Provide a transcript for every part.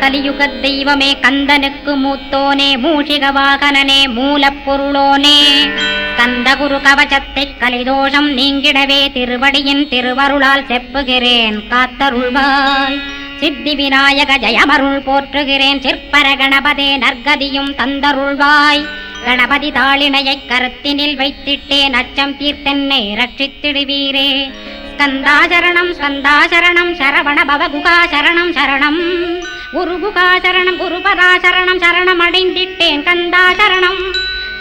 கலியுக தெய்வமே கந்தனுக்கு மூத்தோனே மூஷிக வாகனனே மூலப்பொருளோனே கந்தகுரு கவசத்தை கலிதோஷம் நீங்கிடவே திருவடியின் திருவருளால் செப்புகிறேன் காத்தருள்வாய். சித்தி விநாயக ஜயமருள் போற்றுகிறேன் சிற்பர கணபதே நற்கதியும் தந்தருள்வாய். கணபதி தாளினையை கருத்தினில் வைத்திட்டேன் அச்சம் தீர்த்தென்னை ரட்சித்திடுவீரே. ஸ்கந்தாசரணம் ஸ்கந்தாசரணம் சரவண பவகுகா சரணம் சரணம் குருகுகா சரணம் குருபதாசரணம் சரணம் அடைந்திட்டேன் கந்தாசரணம்.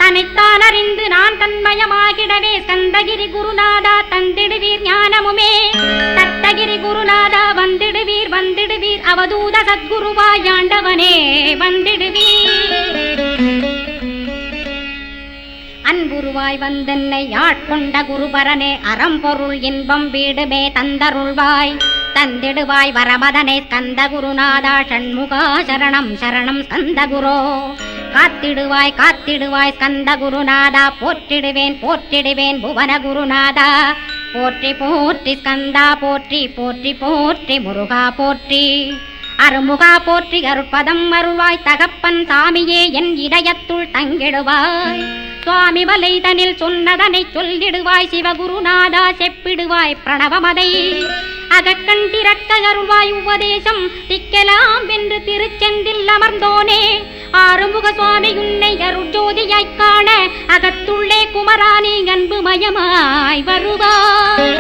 தன்னைத்தான் அறிந்து நான் தன்மயமாகிடவே ஸ்கந்தகிரி குருநாதா தந்திடுவீர் ஞானமுமே. தத்தகிரி குருநாதா வந்திடுவீர் வந்திடுவீர் அவதூத சத்குருவாயாண்டவனே வந்திடுவீர். அன்புருவாய் வந்தென்னை ஆட்கொண்ட குருபரனே அறம்பொருள் இன்பம் வீடுமே தந்தருள்வாய். தந்திடுவாய் வரமதனே ஸ்கந்த குருநாதா ஷண்முகா சரணம் சரணம் ஸ்கந்த குரோ. காத்திடுவாய் காத்திடுவாய் ஸ்கந்த குருநாதா போற்றிடுவேன் போற்றிடுவேன் புவன குருநாதா. போற்றி போற்றி ஸ்கந்தா போற்றி போற்றி போற்றி முருகா போற்றி. அருமுகா போற்றி அருட்பதம் அருள்வாய் தகப்பன் சாமியே என் இதயத்துள் தங்கிடுவாய். சுவாமி வலைதனில் சொன்னதனை சொல்லிடுவாய் சிவகுருநாதா செப்பிடுவாய் பிரணவமதை. அகக்கண்டிரக்க அருள்வாய் உபதேசம் திக்கலாம் என்று திருச்செந்தில் அமர்ந்தோனே. ஆறுமுக சுவாமி உன்னை அருட்ஜோதியாய்க் காண அகத்துள்ளே குமரானி அன்புமயமாய் வருவாய்.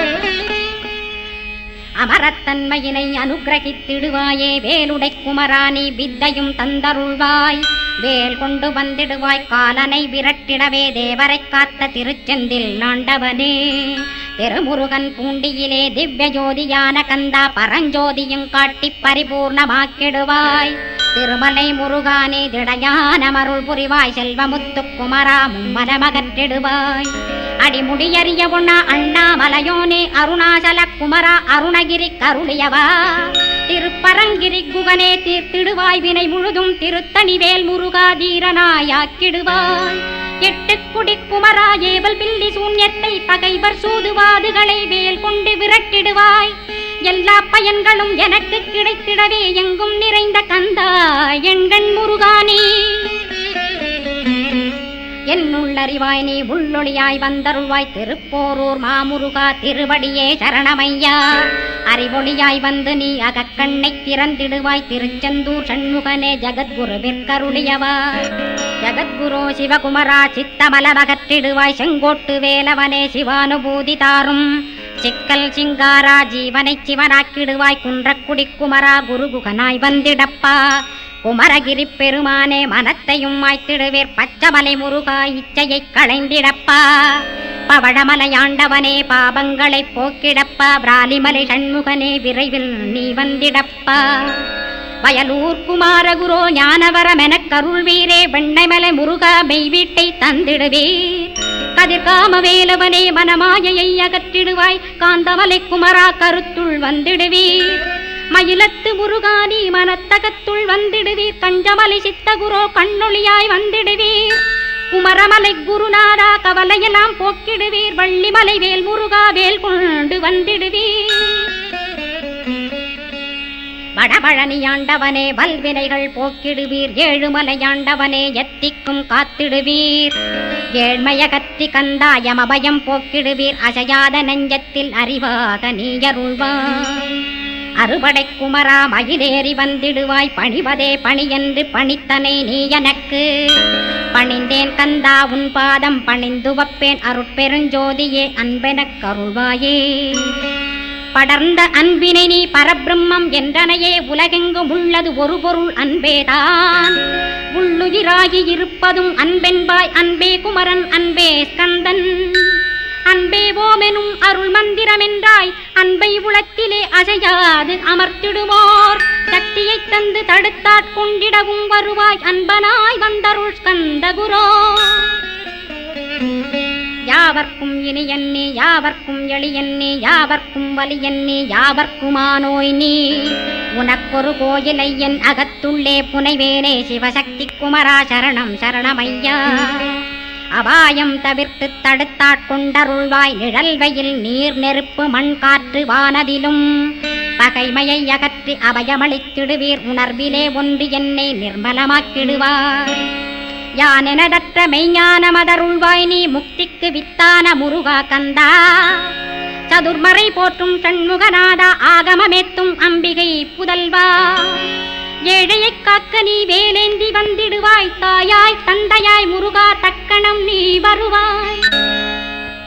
அமரத்தன்மையினை அனுகிரகித்திடுவாயே வேலுடை குமராணி வித்தையும் தந்தருள்வாய். வேல் கொண்டு வந்திடுவாய் காலனை விரட்டிடவே தேவரை காத்த திருச்செந்தில் ஆண்டவனே. திருமுருகன் பூண்டியிலே திவ்ய ஜோதியான கந்தா பரஞ்சோதியும் காட்டி பரிபூர்ணமாக்கிடுவாய். திருமலை முருகானே திடையான மருள் புரிவாய் செல்வமுத்து குமரா மும்மலமகற்றிடுவாய். அடிமுடியறிய உண்ணா அண்ணாமலையோனே அருணாசல குமரா அருணகிரி கருளியவா. திருப்பரங்கிரி குகனே தீர்த்திடுவாய் வினை முழுதும் திருத்தணிவேல் முருகா தீரனாயாக்கிடுவாய். எட்டு குடி குமரா ஏவல் பில்லி சூன்யத்தை பகைவர் சூதுவாதுகளை வேல் கொண்டு விரட்டிடுவாய். எல்லா பயன்களும் எனக்கு கிடைத்திடவே எங்கும் நிறைந்த கந்தா எண்கண் முருகானி. என்னுள்ளறிவாய் நீ உள்ளொளியாய் வந்தருள்வாய் திருப்போரூர் மாமுருகா திருவடியே சரணமையா. அறிவொளியாய் வந்து நீ அகக்கண்ணை திறந்திடுவாய் திருச்செந்தூர் சண்முகனே ஜகத்குருவிற்கருளியவா. ஜகத்குரு சிவகுமரா சித்தமலமகற்றிடுவாய் செங்கோட்டு வேலவனே சிவானுபூதி தாரும். சிக்கல் சிங்காரா ஜீவனை சிவனாக்கிடுவாய் குன்றக்குடி குமரா குருகுகனாய் வந்திடப்பா. குமரகிரி பெருமானே மனத்தையும் மாய்த்திடுவேர் பச்சமலை முருகா இச்சையை களைந்திடப்பா. பவழமலையாண்டவனே பாபங்களை போக்கிடப்பா. பிராலிமலை சண்முகனே விரைவில் நீ வந்திடப்பா. வயலூர் குமாரகுரோ ஞானவரமெனக் கருள்வீரே வெண்ணைமலை முருகா மெய் வீட்டை தந்திடுவீர். கதிர்காம வேலவனே மனமாயையை அகற்றிடுவாய் காந்தமலை குமரா கருத்துள் வந்திடுவீர். மயிலத்து முருகானி மனத்தகத்துள் வந்திடுவீர். கஞ்சமலை சித்தகுரோ கண்ணொளியாய் வந்திடுவீர். குமரமலை குருநாதா கவலையெல்லாம் போக்கிடுவீர். வள்ளிமலை வேல் முருகா வேல் கொண்டு வந்திடுவீர். வடபழனியாண்டவனே வல்வினைகள் போக்கிடுவீர். ஏழுமலையாண்டவனே எத்திக்கும் காத்திடுவீர். ஏழ்மையகத்தி கந்தாயமபயம் போக்கிடுவீர். அசையாத நெஞ்சத்தில் அறிவாக நீயருள்வாய். அறுபடை குமரா மயிலேறி வந்திடுவாய் பணிவதே பணியென்று பணித்தனை நீ எனக்கு. பணிந்தேன் கந்தா உன் பாதம் பணிந்து வப்பேன் அருட்பெருஞ்சோதியே அன்பெனக் கருள்வாயே. படர்ந்த அன்பினை நீ பரபிரம்மம் என்றனையே உலகெங்கும் உள்ளது ஒரு பொருள் அன்பேதான். உள்ளுயிராகி இருப்பதும் அன்பென்பாய் அன்பே குமரன் அன்பே ஸ்கந்தன். அன்பே ஓமெனும் அருள் மந்திரம் என்றாய் அன்பை உளத்திலே அசையாது அமர்த்திடுவோர். சக்தியை தந்து தடுத்தாட்கொண்டிடவும் வருவாய் அன்பனாய் வந்தருள் ஸ்கந்த குரோ. யாவர்க்கும் இனியன்னே யாவர்க்கும் எளியன்னே யாவர்க்கும் வலியன்னே யாவர்க்குமானோய் நீ. உனக்கொரு கோயிலை என் அகத்துள்ளே புனைவேனே சிவசக்தி குமரா சரணம் சரணமையா. அபாயம் தவிர்த்து தடுத்தாட்கொண்டருள்வாய் நிழல் வெயில் நீர் நெருப்பு மண் காற்று வானதிலும். பகைமையை அகற்றி அபயமளித்திடுவீர். உணர்விலே ஒன்று என்னை நிர்மலமாக்கிடுவார். யானெனதற்ற மெய்ஞான மதருள்வாய் நீ முக்திக்கு வித்தான முருகா கந்தா. சதுர்மறை போற்றும் சண்முகநாதா ஆகமமேத்தும் அம்பிகை புதல்வா. ஏழையைக் காக்க நீ வேலேந்தி வந்திடுவாய். தாயாய் தந்தையாய் முருகா தக்கணம் நீ வருவாய்.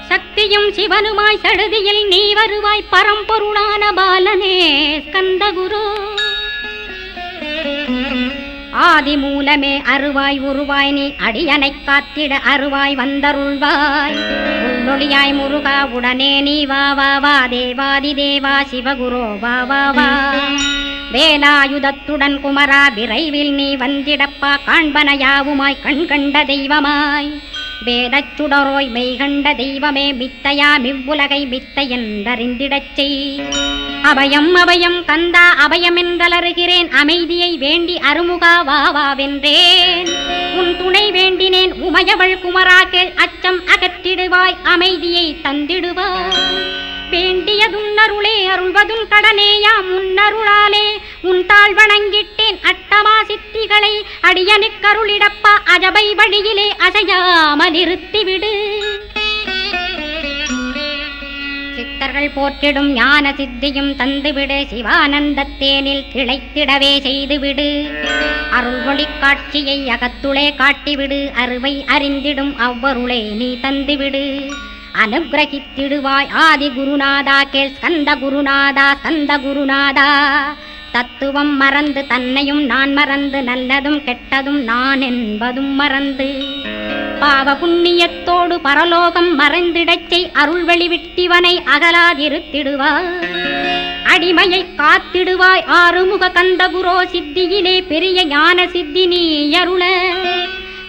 சக்தியும் சிவனுமாய் சடுதியில் நீ வருவாய். பரம்பொருளான பாலனே ஸ்கந்தகுரு. ஆதி மூலமே அருவாய் உருவாய் நீ அடியனைக் காத்திட அருவாய் வந்தருள்வாய். உள்ளொளியாய் முருகா உடனே நீ வா வா வா. தேவாதி தேவா சிவகுரோ வா வா வா. வேலாயுதத்துடன் குமரா விரைவில் நீ வந்திடப்பா. காண்பன யாவுமாய் கண் கண்ட தெய்வமாய் வேதச் சுடரோய் மெய்கண்ட தெய்வமே மித்தையா மிவ்வுலகை மித்தை என்றறிந்திடச் செய். அபயம் அபயம் கந்தா அபயமென்றலறுகிறேன். அமைதியை வேண்டி அருமுகா வா வாவென்றேன். உன் துணை வேண்டினேன் உமையவள் குமரா கேள். அச்சம் அகற்றிடுவாய் அமைதியை தந்திடுவாய். வேண்டியதுன்னருளே அருள்வதும் கடனேயா முன்னருளாலே. உன் தாழ் வணங்கிட்டேன் அட்டமா சித்திகளை அடியனுக்கருளிடப்பா. அஜபை வழியிலே அசையாமல் இருத்திவிடு. சித்தர்கள் போற்றிடும் ஞான சித்தியும் தந்துவிடு. சிவானந்தத்தேனில் திளைத்திடவே செய்துவிடு. அருள் ஒளி காட்சியை அகத்துளே காட்டிவிடு. அருவை அறிந்திடும் அவ்வருளே நீ தந்துவிடு. அனுகிரகித்திடுவாய் ஆதி குருநாதா கேள். ஸ்கந்த குருநாதா ஸ்கந்த குருநாதா. தத்துவம் மறந்து தன்னையும் நான் மறந்து நல்லதும் கெட்டதும் நான் என்பதும் மறந்து பாவ புண்ணியத்தோடு பரலோகம் மறைந்திடச் செய். அருள் வெளிவிட்டிவனை அகலாதிருத்திடுவாய். அடிமையை காத்திடுவாய் ஆறுமுக கந்தகுரோ. சித்தியிலே பெரிய ஞான சித்தி நீ அருள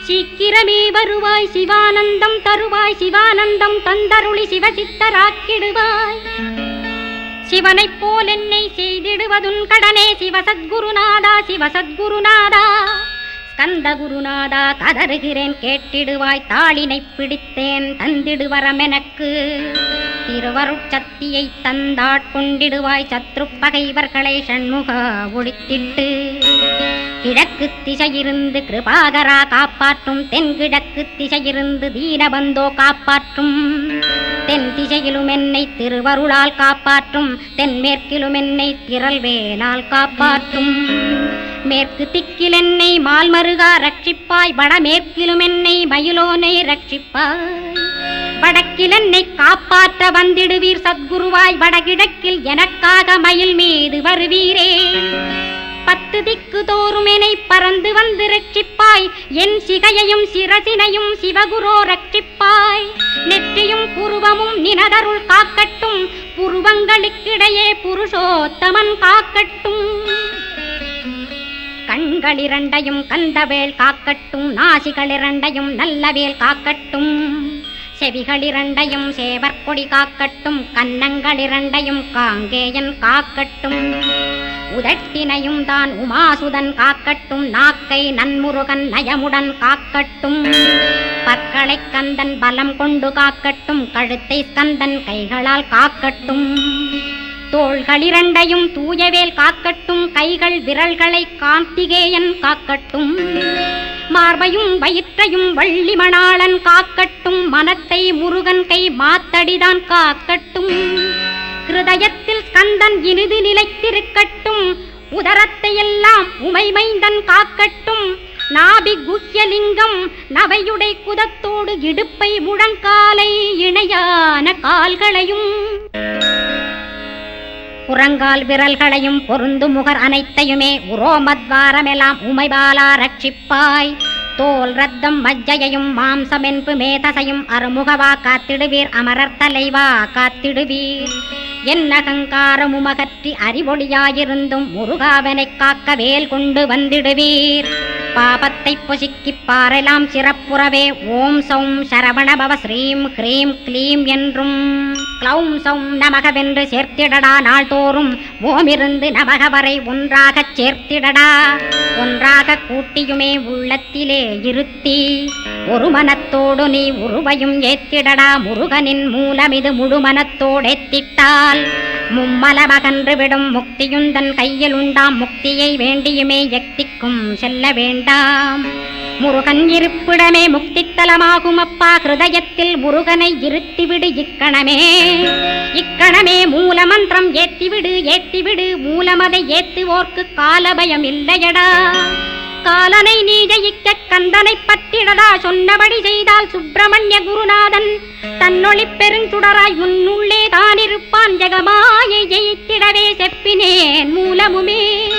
சீக்கிரமே வருவாய். சிவானந்தம் தருவாய். சிவானந்தம் தந்தருளி சிவசித்தராக்கிடுவாய். சிவனைப் போல் என்னை செய்திடுவதுன் கடனே. சிவசத்குருநாதா சிவசத்குருநாதா. ஸ்கந்த குருநாதா கதறுகிறேன் கேட்டிடுவாய். தாளினை பிடித்தேன் தந்திடுவரமெனக்கு. திருவருட்சக்தியை தந்தாட்கொண்டிடுவாய். சத்ரு பகைவர்களை ஷண்முகா ஒழித்திட்டு. கிழக்கு திசையிருந்து கிருபாகரா காப்பாற்றும். தென்கிழக்கு திசையிருந்து தீனபந்தோ காப்பாற்றும். தென் திசையிலும் என்னை திருவருளால் காப்பாற்றும். தென்மேற்கிலும் என்னை திரள்வேலால் காப்பாற்றும். மேற்கு திக்கில் என்னை மால்மருகா ரட்சிப்பாய். வடமேற்கிலும் என்னை மயிலோனை ரட்சிப்பாய். வடக்கில் என்னை காப்பாற்ற வந்திடுவீர் சத்குருவாய். வடகிழக்கில் எனக்காக மயில் மீது வருவீரே. 10 திக்கு தோறும் என்னை பறந்து வந்து ரட்சிப்பாய். என் சிகையையும் சிரசினையும் சிவகுரோ ரட்சிப்பாய். நெற்றியும் புருவமும் நினதருள் காக்கட்டும். புருவங்களுக்கிடையே புருஷோத்தமன் காக்கட்டும். கண்களிரண்டையும் கந்தவேல் காக்கட்டும். நாசிகளிரண்டையும் நல்லவேல் காக்கட்டும். செவிகளிரண்டையும் சேவற்கொடி காக்கட்டும். கன்னங்களிரண்டையும் காங்கேயன் காக்கட்டும். உதட்டினையும் தான் உமாசுதன் காக்கட்டும். நாக்கை நன்முருகன் நயமுடன் காக்கட்டும். பற்களை கந்தன் பலம் கொண்டு காக்கட்டும். கழுத்தை ஸ்கந்தன் கைகளால் காக்கட்டும். தோள்களிரண்டையும் தூயவேல் காக்கட்டும். கைகள் விரல்களை கார்த்திகேயன் காக்கட்டும். மார்பையும் வயிற்றையும் வள்ளி மணாளன் காக்கட்டும். மனத்தை முருகன் கை மாத்தடிதான் காக்கட்டும். ஹிருதயத்தில் ஸ்கந்தன் இனிது நிலைத்திருக்கட்டும். உதரத்தை எல்லாம் உமைமைந்தன் காக்கட்டும். நாபி குஹ்யலிங்கம் நவையுடை குதத்தோடு இடுப்பை முழங்காலை இணையான கால்களையும் புறங்கால் விரல்களையும் பொருந்து முகர் அனைத்தையுமே உரோமத்வாரமெல்லாம் உமைபாலா ரட்சிப்பாய். தோல் ரத்தம் மஜ்ஜையையும் மாம்சமென்பு மேதசையும் அருமுகவா காத்திடுவீர். அமரர் தலைவா காத்திடுவீர். என் அகங்காரம் உமகற்றி அறிவொளியாயிருந்தும் முருகாவனைக் காக்க வேல் கொண்டு வந்திடுவீர். பாபத்தை பொசுக்கிப் பாரெல்லாம் சிறப்புறவே ஓம் சௌம் சரவணபவ ஸ்ரீம் ஹ்ரீம் க்ளீம் என்றும் க்ளௌம் சௌம் நமகவென்று சேர்த்திடடா. நாள்தோறும் ஓமிருந்து நமக வரை ஒன்றாகச் சேர்த்திடடா. ஒன்றாக கூட்டியுமே உள்ளத்திலே இருத்தி ஒரு மனத்தோடு நீ உருவையும் ஏத்திடடா. முருகனின் மூலமிது முழு மனத்தோடேத்திட்டால் மும்மலமகன்று விடும் முக்தியுந்தன் கையில் உண்டாம். முக்தியை வேண்டியுமே யக்திக்கும் செல்ல வேண்டாம். முருகன் இருப்பிடமே முக்தித்தலமாகும் அப்பா. ஹிருதயத்தில் முருகனை இருத்திவிடு இக்கணமே. இக்கணமே மூலமந்திரம் ஏத்திவிடு ஏத்திவிடு. மூலமதை ஏத்துவோர்க்கு காலபயம் இல்லையடா. காலனை நீ ஜெயிக்க கந்தனை பற்றிடடா. சொன்னபடி செய்தால் சுப்பிரமணிய குருநாதன் தன்னொளி பெருஞ்சுடராய் உன்னுள்ளே தானிருப்பான். ஜெகமாயை ஜெயித்திடவே செப்பினேன் மூலமுமே.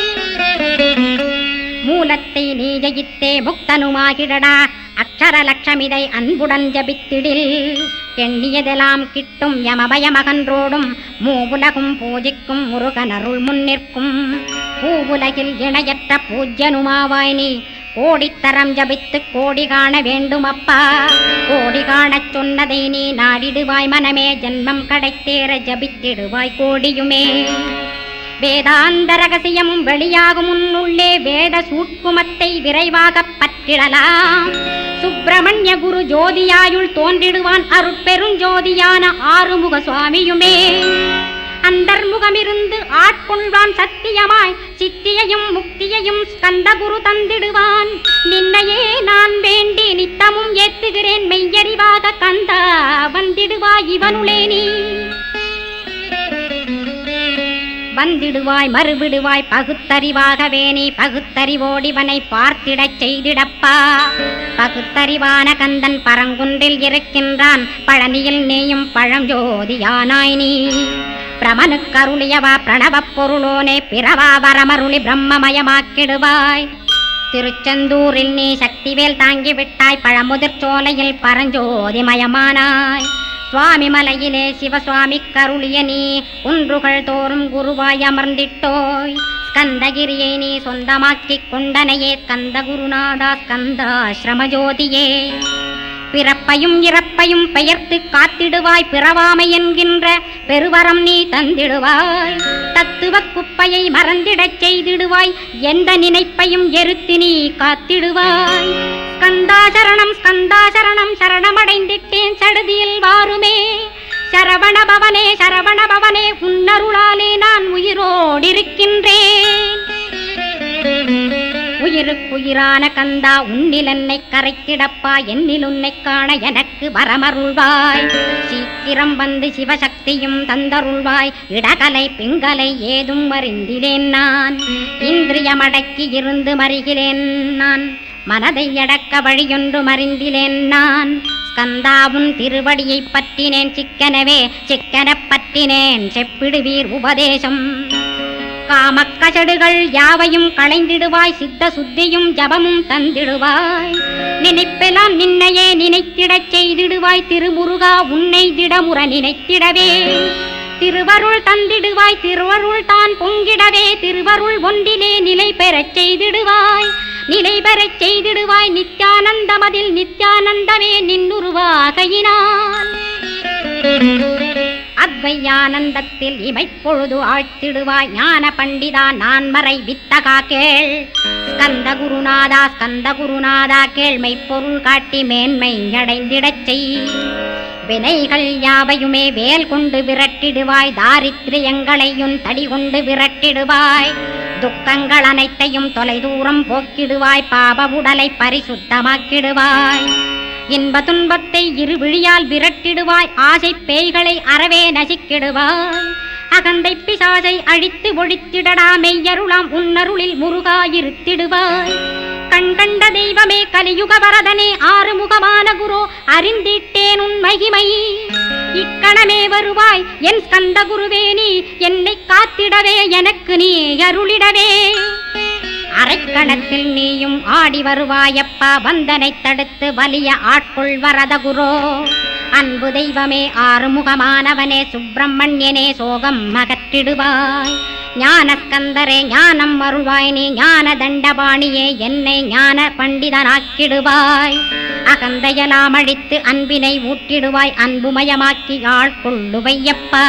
மூலத்தை நீ ஜெயித்தே முக்தனுமாகிடடா. அக்ஷர லட்சமிதை அன்புடன் ஜபித்திடில் எண்ணியதெல்லாம் கிட்டும். யமபயமகன்றோடும் மூவுலகும் பூஜிக்கும் முருகனருள் முன்னிற்கும். பூவுலகில் இணையற்ற பூஜ்யனுமாவாய் நீ. கோடித்தரம் ஜபித்து கோடி காண வேண்டும் அப்பா. கோடி காணச் சொன்னதை நீ நாடிடுவாய் மனமே. ஜென்மம் கடைத்தேற ஜபித்திடுவாய் கோடியுமே. வேதாந்த ரகசியமும் வெளியாகும் உன்னுள்ளே. வேத சூட்குமத்தை விரைவாகப் பற்றிடலாம். சுப்பிரமணிய குரு ஜோதியாயுள் தோன்றிடுவான். அருட்பெருஞ்சோதியான ஆறுமுக சுவாமியுமே. அந்தர்முகமிருந்து ஆட்கொள்வான் சத்தியமாய். சித்தியையும் முக்தியையும் ஸ்கந்த குரு தந்திடுவான். நின்னையே நான் வேண்டி நித்தமும் ஏத்துகிறேன் மெய்யறிவாக கந்தா. வந்திடுவாய் இவனுளே நீ. வந்திடுவாய் மறுவிடுவாய் பகுத்தறிவாகவே நீ. பகுத்தறிவோடிவனை பார்த்திடச் செய்திடப்பா. பகுத்தறிவான கந்தன் பரங்குன்றில் இருக்கின்றான். பழனியில் நீயும் பழஞ்சோதியானாய் நீ. பிரமனுக்கருளியவா பிரணவப் பொருளோனே. பிறவா வரமருளி பிரம்மமயமாக்கிடுவாய். திருச்செந்தூரில் நீ சக்திவேல் தாங்கிவிட்டாய். பழமுதிர் சோலையில் பரஞ்சோதிமயமானாய். சுவாமி மலையிலே சிவசுவாமி கருளிய நீ. குன்றுகள் தோறும் குருவாய் அமர்ந்திட்டோய். ஸ்கந்தகிரியை நீ சொந்தமாக்கிக் கொண்டனையே. ஸ்கந்த குருநாதா ஸ்கந்தாஸ்ரமஜோதியே. பிறப்பையும் இறப்பையும் பெயர்த்து காத்திடுவாய். பிறவாமை என்கின்ற பெருவரம் நீ தந்திடுவாய். தத்துவ குப்பையை மறந்திடச் செய்திடுவாய். எந்த நினைப்பையும் எருத்து நீ காத்திடுவாய். ஸ்கந்தாசரணம் ஸ்கந்தாசரணம் சரணமடைந்திட்டேன் சடுதியில் வாருமே. சரவணபவனே சரவணபவனே உன்னருளாலே நான் உயிரோடிருக்கின்றேன். உயிருக்குயிரான கந்தா உன்னில் என்னை கரைத்திடப்பா. என்னில் உன்னை காண எனக்கு வரமருள்வாய். சீக்கிரம் வந்து சிவசக்தியும் தந்தருள்வாய். இடகலை பிங்கலை ஏதும் அறிந்திலேன் நான். இந்திரியமடக்கி இருந்து மறிகிறேன் நான். மனதை அடக்க வழியொன்று மறிந்திலேன் நான். ஸ்கந்தாவும் திருவடியை பற்றினேன் சிக்கனவே. சிக்கனப் பற்றினேன் செப்பிடுவீர் உபதேசம். காமக்கசடுகள் யாவையும் களைந்திடுவாய். சித்த சுத்தியும் ஜபமும் தந்திடுவாய். நினைப்பெல்லாம் நின்னையே நினைத்திடச் செய்திடுவாய். திருமுருகா உன்னை திடமுற நினைத்திடவே திருவருள் தந்திடுவாய். திருவருள் தான் பொங்கிடவே திருவருள் ஒன்றிலே நிலை பெறச் செய்திடுவாய். நிலை பெறச் செய்திடுவாய். நித்யானந்தமதில் நித்யானந்தமே நின்னுருவாகையினான். அத்வையானந்தத்தில் இமைப்பொழுது ஆழ்த்திடுவாய். ஞான பண்டிதா நான் மறை வித்தகா கேள். ஸ்கந்த குருநாதா ஸ்கந்த குருநாதா கேள்மை பொருள் காட்டி மேன்மை அடைந்திடச் செய். வினைகள் யாவையுமே வேல் கொண்டு விரட்டிடுவாய். தாரித்ரியங்களையும் தடி கொண்டு விரட்டிடுவாய். துக்கங்கள் அனைத்தையும் தொலைதூரம் போக்கிடுவாய். பாப உடலை பரிசுத்தமாக்கிடுவாய். இன்ப துன்பத்தை இரு விழியால் விரட்டிடுவாய். ஆசை பேய்களை அறவே நசிக்கிடுவாய். அகந்தை பிசாசை அழித்து ஒழித்திடடா. மெய்யருளாம் உன்னருளில் முருகா இருத்திடுவாய். கண்கண்ட தெய்வமே கலியுக வரதனே ஆறுமுகமான குரு அறிந்திட்டேன் உன் மகிமை. இக்கணமே வருவாய் என் ஸ்கந்த குருவே நீ. என்னை காத்திடவே எனக்கு நீ அருளிடவே. அரைக்கணத்தில் நீயும் ஆடி வருவாயப்பா. வந்தனை தடுத்து வலிய ஆட்கொள் வரத குரோ. அன்பு தெய்வமே ஆறுமுகமானவனே சுப்பிரமணியனே சோகம் அகற்றிடுவாய். ஞானஸ்கந்தரே ஞானம் அருள்வாய் நீ. ஞான தண்டபாணியே என்னை ஞான பண்டிதனாக்கிடுவாய். அகந்தையலாம் அழித்து அன்பினை ஊட்டிடுவாய் அன்புமயமாக்கி ஆட்கொள்ளுவையப்பா.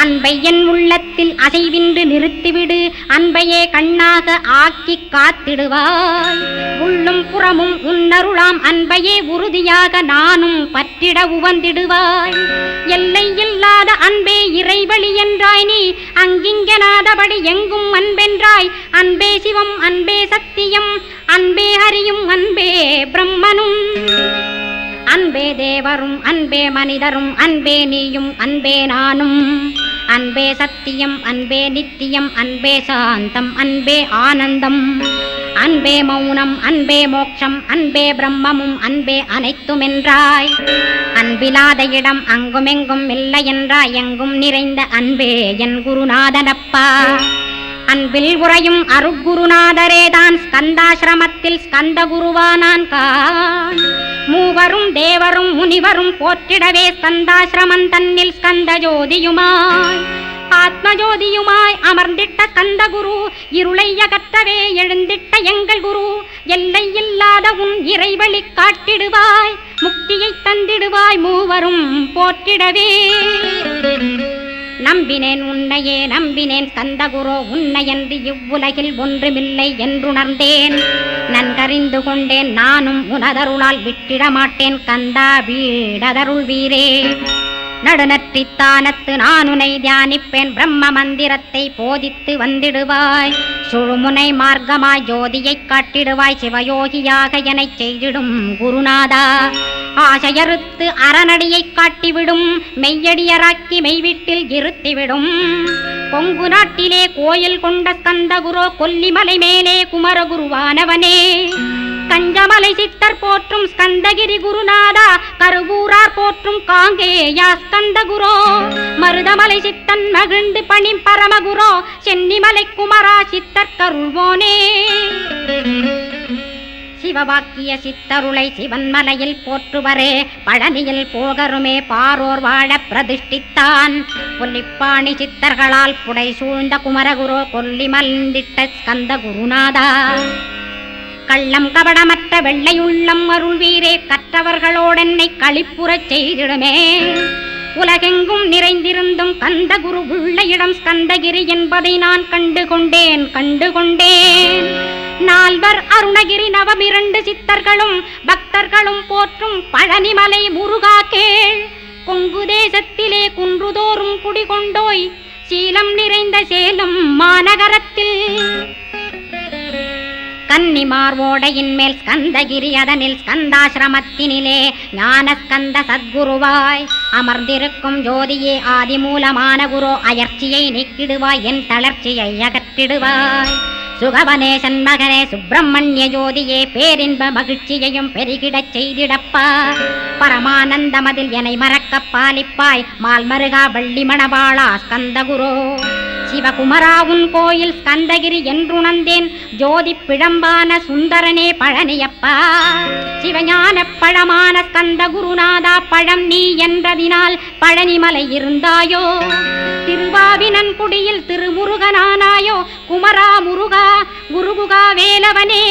அன்பை என் உள்ளத்தில் அசைவின்றி நிறுத்திவிடு அன்பையே கண்ணாக ஆக்கி காத்திடுவாய். உள்ளும் புறமும் உன்னருளாம் அன்பையே உறுதியாக நானும் பற்றிட உவந்திடுவாய். எல்லை இல்லாத அன்பே இறைவழி என்றாய் நீ அங்கிங்கனாதபடி எங்கும் அன்பென்றாய். அன்பே சிவம் அன்பே சத்தியம் அன்பே ஹரியும் அன்பே பிரம்மனும். அன்பே தேவரும் அன்பே மனிதரும் அன்பே நீயும் அன்பே நானும். அன்பே சத்தியம் அன்பே நித்தியம் அன்பே சாந்தம் அன்பே ஆனந்தம். அன்பே மௌனம் அன்பே மோட்சம் அன்பே பிரம்மமும் அன்பே அனைத்துமென்றாய். அன்பிலாத இடம் அங்குமெங்கும் இல்லை என்றாய் எங்கும் நிறைந்த அன்பே என் குருநாதனப்பா. அன்பில் உறையும் அருட்குருநாதரேதான் ஸ்கந்தாசிரமத்தில் ஸ்கந்த குருவானான் கான். மூவரும் தேவரும் முனிவரும் போற்றிடவே ஸ்கந்தாசிரமம் தன்னில் ஸ்கந்த ஜோதியுமாய் ஆத்மஜோதியுமாய் அமர்ந்திட்ட ஸ்கந்த குரு. இருளை அகற்றவே எழுந்திட்ட எங்கள் குரு. எல்லை இல்லாத உன் இறைவழி காட்டிடுவாய் முக்தியை தந்திடுவாய் மூவரும் போற்றிடவே. நம்பினேன் உன்னையே நம்பினேன் ஸ்கந்தகுரோ உன்னையன்றி இவ்வுலகில் ஒன்றுமில்லை என்றுணர்ந்தேன். நன்கறிந்து கொண்டேன் நானும் உனதருளால் விட்டிட மாட்டேன் கந்தா வீடதருள் வீரே. நடுநற்றித்தானத்து நான் உனை தியானிப்பேன் பிரம்ம மந்திரத்தை போதித்து வந்திடுவாய். சுழுமுனை மார்க்கமாய் ஜோதியை காட்டிடுவாய் சிவயோகியாக எனச் செய்திடும் குருநாதா. ஆசையறுத்து அறநடியை காட்டிவிடும் மெய்யடியராக்கி மெய்வீட்டில் இருத்திவிடும். கொங்கு நாட்டிலே கோயில் கொண்ட ஸ்கந்தகுரோ கொல்லிமலை மேலே குமரகுருவானவனே. கஞ்சமலை சித்தர் போற்றும் ஸ்கந்தகிரி குருநாதா. கருவூரார் போற்றும் காங்கேயா ஸ்கந்தகுரோ. மருதமலை சித்தன் மகிழ்ந்து பணி பரமகுரோ. சென்னிமலை குமரா சித்தர் கருள்வோனே. சிவவாக்கிய சித்தருளை சிவன்மலையில் போற்றுவரே பழனியில் போகருமே பாரோர் வாழ பிரதிஷ்டித்தான். கொல்லிப்பாணி சித்தர்களால் புடை சூழ்ந்த குமரகுரோ கொல்லிமல்ந்திட்ட ஸ்கந்த குருநாதா. கள்ளம் கபடமற்ற வெள்ளையுள்ளம் அருள் வீரே கற்றவர்களோடென்னை களிப்புறச் செய்திடுமே. உலகெங்கும் நிறைந்திருந்தும் கந்தகுரு உள்ள இடம் ஸ்கந்தகிரி என்பதை நான் கண்டுகொண்டேன். நால்வர் அருணகிரி நவமிரண்டு சித்தர்களும் பக்தர்களும் போற்றும் பழனிமலை முருகா கேள். கொங்கு தேசத்திலே குன்றுதோறும் குடிகொண்டோய் சீலம் நிறைந்த சேலம் மாநகரத்தில். கன்னிமார் ஓடையின் மேல் ஸ்கந்தகிரி அதனில் ஸ்கந்தாசிரமத்தினிலே ஞான ஸ்கந்த சத்குருவாய் அமர்ந்திருக்கும் ஜோதியே ஆதிமூலமான குரு. அயற்சியை நீக்கிடுவாய் என் தளர்ச்சியை அகற்றிடுவாய். சுகவனேசன் மகனே சுப்பிரமணிய ஜோதியே பேரின்ப மகிழ்ச்சியையும் பெருகிடச் செய்திடப்பா. பரமானந்தமதில் என்னை மறக்க பாலிப்பாய் மால்மருகா வள்ளி மணவாளா ஸ்கந்தகுரோ. சிவகுமராவுன் கோயில் ஸ்கந்தகிரி என்றுணர்ந்தேன் ஜோதி பிழம்பான சுந்தரனே பழனியப்பா. சிவஞான பழமான ஸ்கந்த குருநாதா பழம் நீ என்றதினால் பழனிமலை இருந்தாயோ. திருவாவினன் குடியில் திருமுருகனானாயோ. குமரா முருகா குருகுகா வேலவனே.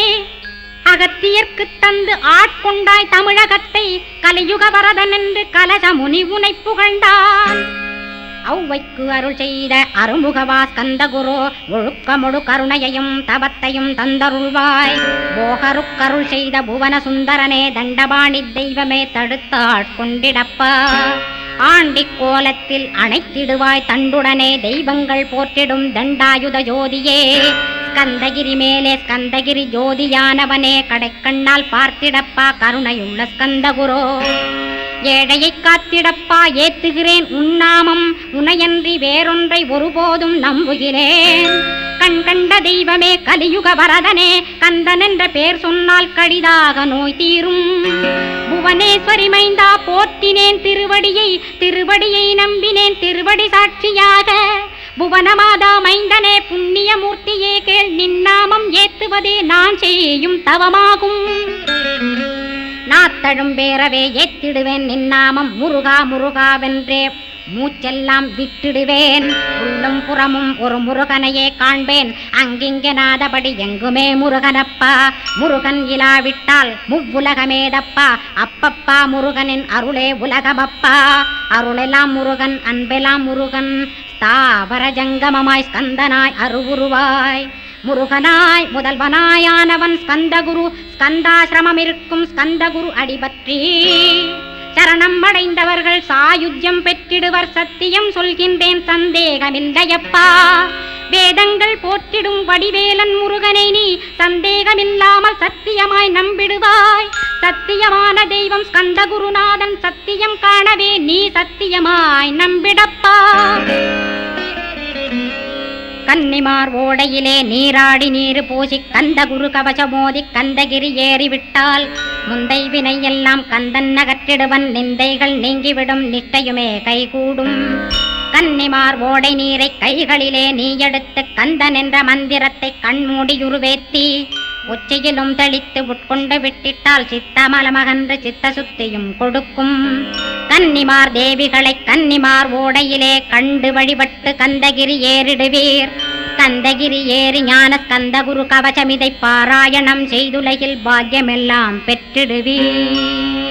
அகத்தியர்க்கு தந்து ஆட்கொண்டாய் தமிழகத்தை கலியுக வரதன் என்று கலச முனி உனை புகழ்ந்தான். ஔவைக்கு அருள் செய்த அருமுகவா ஸ்கந்தகுரோ. ஒழுக்கமொடு கருணையையும் தவத்தையும் தந்தருள்வாய். போகருக்கருள் செய்த புவன சுந்தரனே தண்டபாணி தெய்வமே தடுத்தாட்கொண்டிடப்பா. ஆண்டிக் கோலத்தில் அணைத்திடுவாய் தண்டுடனே தெய்வங்கள் போற்றிடும் தண்டாயுத ஜோதியே. ஸ்கந்தகிரி மேலே ஸ்கந்தகிரி ஜோதியானவனே கடைக்கண்ணால் பார்த்திடப்பா கருணையுள்ள ஸ்கந்தகுரோ. ஏழையை காத்திடப்பா ஏத்துகிறேன் உன்னாமம் உனையன்றி வேறொன்றை ஒருபோதும் நம்புகிறேன். கண் கண்ட தெய்வமே கலியுக வரதனே கந்தன் என்ற பேர் சொன்னால் கடிதாக நோய் தீரும். புவனேஸ்வரி மைந்தா போற்றினேன் திருவடியை நம்பினேன் திருவடி சாட்சியாக. புவனமாதா மைந்தனே புண்ணியமூர்த்தியே கேள் நின்னாமம் ஏத்துவதே நான் செய்யும் தவமாகும். நாத்தழும் பேரவே ஏத்திடுவேன் நின்னாமம் முருகா முருகாவென்றே மூச்செல்லாம் விட்டுடுவேன். உள்ளும் புறமும் ஒரு முருகனையே காண்பேன். அங்கிங்கனாதபடி எங்குமே முருகனப்பா. முருகன் இலாவிட்டால் முவ்வுலகமேதப்பா. அப்பப்பா முருகனின் அருளே உலகமப்பா. அருளெல்லாம் முருகன், அன்பெல்லாம் முருகன். தாவர ஜங்கமமாய் ஸ்கந்தனாய் அருவுருவாய் முருகனாய் முதல்வனாயானவன் ஸ்கந்தகுரு. ஸ்கந்தாசிரமம் இருக்கும் ஸ்கந்தகுரு அடிபற்றி சரணம் அடைந்தவர்கள் சாயுஜ்யம் பெற்றிடுவர். சத்தியம் சொல்கின்றேன், சந்தேகமில்லையப்பா. வேதங்கள் போற்றிடும் வடிவேலன் முருகனை நீ சந்தேகமில்லாமல் சத்தியமாய் நம்பிடுவாய். சத்தியமான தெய்வம் ஸ்கந்தகுருநாதன். சத்தியம் காணவே நீ சத்தியமாய் நம்பிடப்பா. கன்னிமார் ஓடையிலே நீராடி நீரு பூசி கந்தகுரு கவசமோதி கந்தகிரி ஏறிவிட்டால் முந்தை வினை எல்லாம் கந்தன் அகற்றிடுவன். நிந்தைகள் நீங்கிவிடும், நிஷ்டையுமே கைகூடும். கன்னிமார் ஓடை நீரை கைகளிலே நீ எடுத்து கந்தன் என்ற மந்திரத்தை கண்மூடியுருவேத்தி உச்சியிலும் தெளித்து உட்கொண்டு விட்டிட்டால் சித்தமலமகன்று சித்த சுத்தியும் கொடுக்கும். கன்னிமார் தேவிகளை கன்னிமார் ஓடையிலே கண்டு வழிபட்டு கந்தகிரி ஏறிடுவீர். கந்தகிரி ஏறி ஞான கந்தகுரு கவசமிதை பாராயணம் செய்துலகில் பாக்கியமெல்லாம் பெற்றிடுவீர்.